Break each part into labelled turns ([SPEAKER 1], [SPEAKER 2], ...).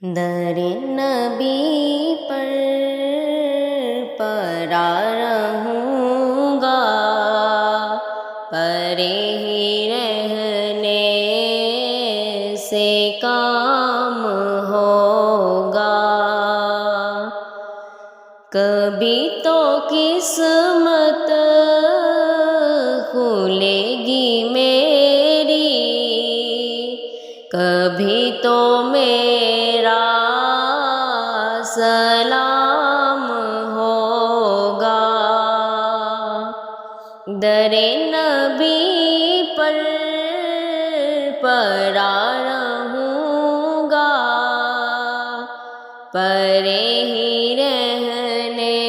[SPEAKER 1] در نبی پر پرا رہوں گا، پرے ہی رہنے سے کام ہوگا۔ کبھی تو قسمت کھلے گی میری، کبھی تو میرا سلام ہوگا۔ در نبی پر پرا رہوں گا، پرے ہی رہنے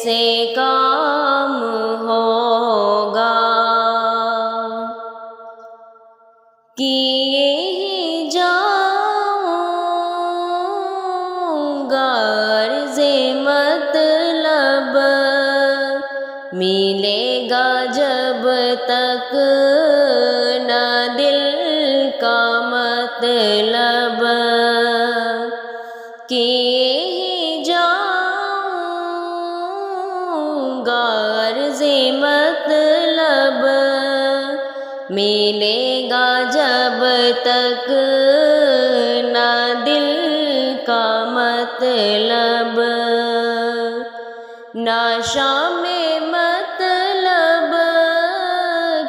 [SPEAKER 1] سے کام ہوگا۔ کیے ہی جاؤں گا عرض مطلب، ملے گا جب تک نہ دل کا مطلب۔ کیے ہی جاؤں گا عرض مطلب، ملے گا جب تک نہ دل کا مطلب۔ نہ شام مطلب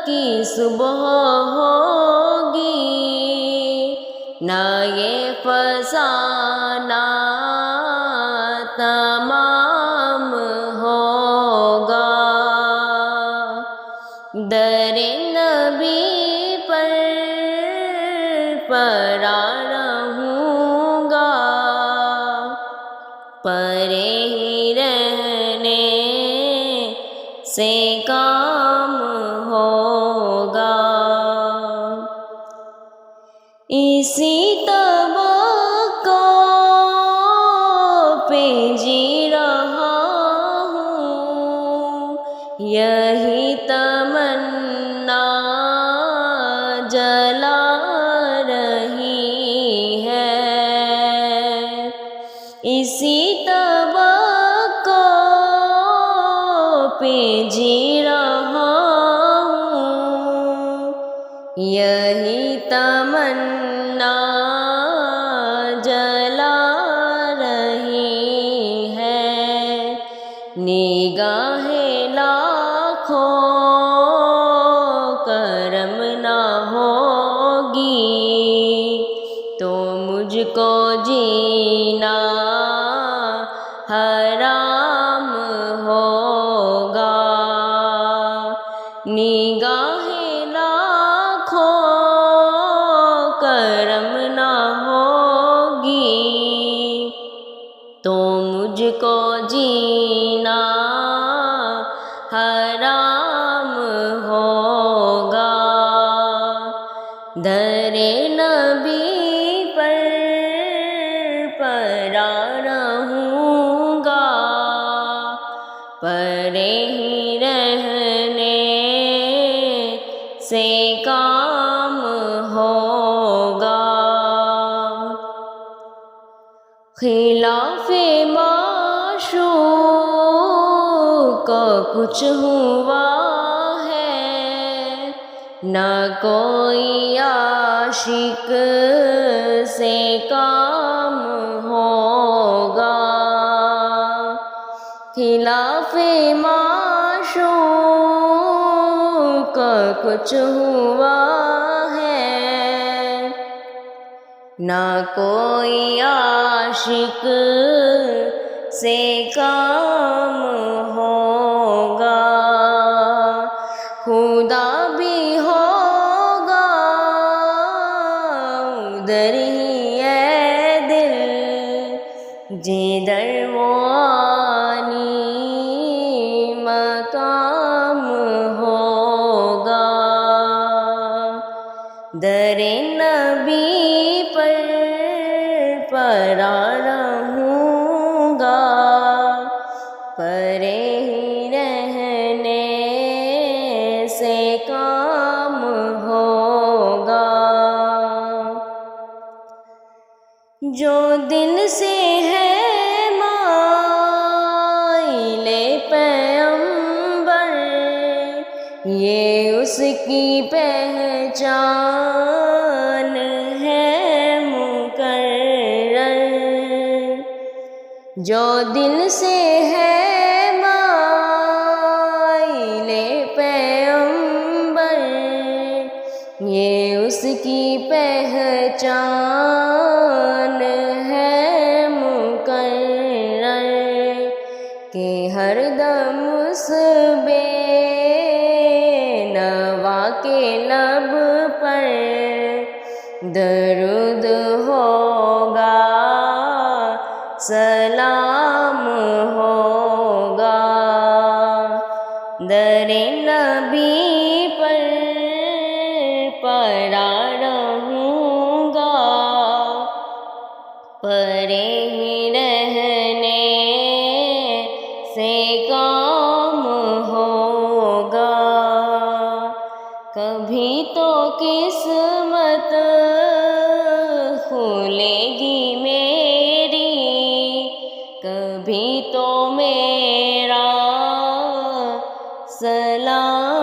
[SPEAKER 1] کی صبح ہوگی، نہ یہ فسانہ تمام ہوگا۔ در نبی پر پرا رہوں گا، پرے ہی رہنے سے کام ہوگا۔ اسی توقع پہ جی رہا ہوں، یہی تمنا جلا رہی ہے۔ اسی توقع پہ جی رہا ہوں، یہی تمنا جلا رہی ہے۔ نگاہیں لاکھوں کرم نہ ہوگی تو مجھ کو جینا حرام ہوگا۔ نگاہیں لاکھوں کرم نہ ہوگی تو مجھ کو جینا حرام ہوگا۔ در نبی پر پرا رہوں گا، پرے ہی رہنے سے کام ہوگا۔ خلاف معشوق کو کچھ ہوا ہے، نہ کوئی عاشق سے کام ہوگا۔ خلاف معشوق کو کچھ ہوا ہے، نہ کوئی عاشق سے کام ہوگا۔ خدا بھی ہوگا ادھر ہی اے دل، جدھر وہ آنی مقام ہوگا۔ در نبی پر پرا رہوں گا، پرے ہی رہنے سے کام ہوگا۔ جو دل سے ہے مائل پیغمبر، یہ اس کی پہچان ہے مقرر۔ جو دل سے ہے مائل پیغمبر، یہ اس کی پہچان ہے مقرر، کہ ہر دم اس بے نوا کے لب پر درود ہوگا، سلام ہوگا۔ در نبی پر پڑا رہوں گا، پڑے ہی رہنے سے کام ہوگا۔ کبھی تو قسمت کھلے گی میری، کبھی تو میرا سلام